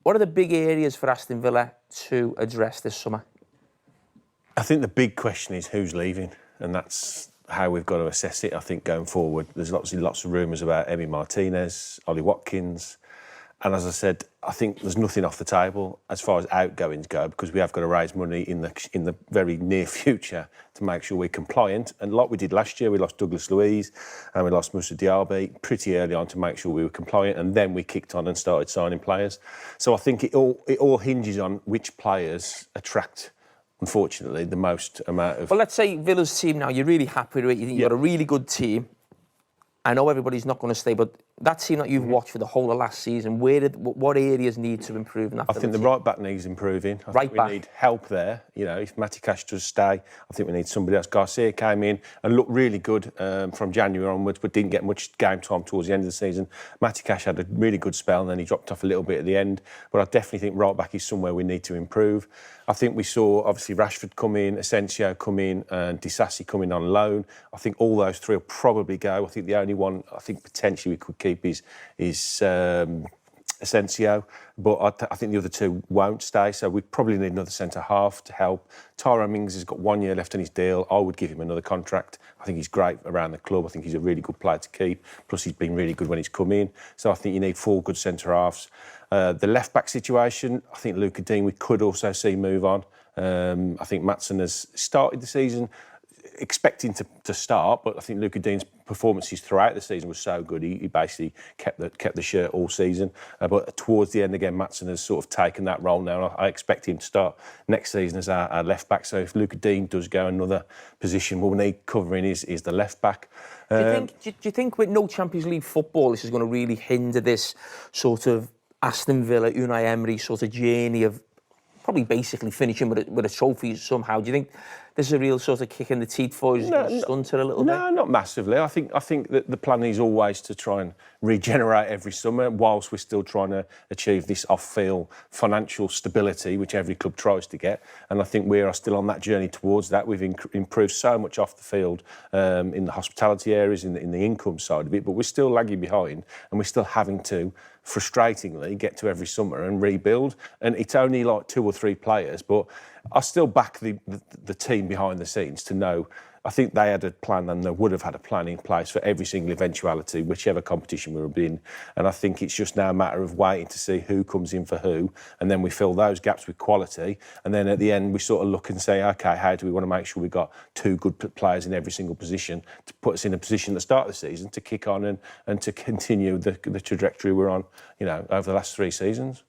What are the big areas for Aston Villa to address this summer? I think the big question is who's leaving, and that's how we've got to assess it. I think going forward, there's lots of rumours about Emi Martinez, Ollie Watkins, and as I said, I think there's nothing off the table as far as outgoings go, because we have got to raise money in the very near future to make sure we're compliant. And like we did last year, we lost Douglas Luiz and we lost Moussa Diaby pretty early on to make sure we were compliant, and then we kicked on and started signing players. So I think it all hinges on which players attract, unfortunately, the most amount of... Well, let's say Villa's team now, you're really happy with it, you think you've got a really good team. I know everybody's not going to stay, but that team that you've watched for the whole of last season, what areas need to improve in that? I think the right back needs improving. I think we need help there. You know, if Matty Cash does stay, I think we need somebody else. Garcia came in and looked really good from January onwards, but didn't get much game time towards the end of the season. Matty Cash had a really good spell, and then he dropped off a little bit at the end. But I definitely think right back is somewhere we need to improve. I think we saw, obviously, Rashford come in, Asensio come in, and Disasi come in on loan. I think all those three will probably go. I think the only one I think potentially we could keep is Asensio, but I think the other two won't stay, so we probably need another centre-half to help. Tyrone Mings has got 1 year left on his deal. I would give him another contract. I think he's great around the club. I think he's a really good player to keep, plus he's been really good when he's come in. So I think you need 4 good centre-halves. The left-back situation, I think Luca Dean we could also see move on. I think Maatsen has started the season expecting to start, but I think Luca Dean's performances throughout the season was so good. He basically kept the shirt all season. But towards the end again, Maatsen has sort of taken that role now. I expect him to start next season as our left back. So if Luca Dean does go, another position we'll need covering is the left back. Do you think with no Champions League football, this is going to really hinder this sort of Aston Villa, Unai Emery sort of journey of probably basically finishing with a trophy somehow? Do you think this is a real sort of kick in the teeth for you? No, stunt it a little bit? No, not massively. I think that the plan is always to try and regenerate every summer, whilst we're still trying to achieve this off-field financial stability, which every club tries to get. And I think we are still on that journey towards that. We've improved so much off the field in the hospitality areas, in the income side of it, but we're still lagging behind, and we're still having to, frustratingly, get to every summer and rebuild. And it's only like 2 or 3 players, but I still back the team behind the scenes to know. I think they had a plan, and they would have had a plan in place for every single eventuality, whichever competition we were in. And I think it's just now a matter of waiting to see who comes in for who, and then we fill those gaps with quality. And then at the end, we sort of look and say, OK, how do we want to make sure we've got 2 good players in every single position to put us in a position at the start of the season to kick on and to continue the trajectory we're on, you know, over the last 3 seasons.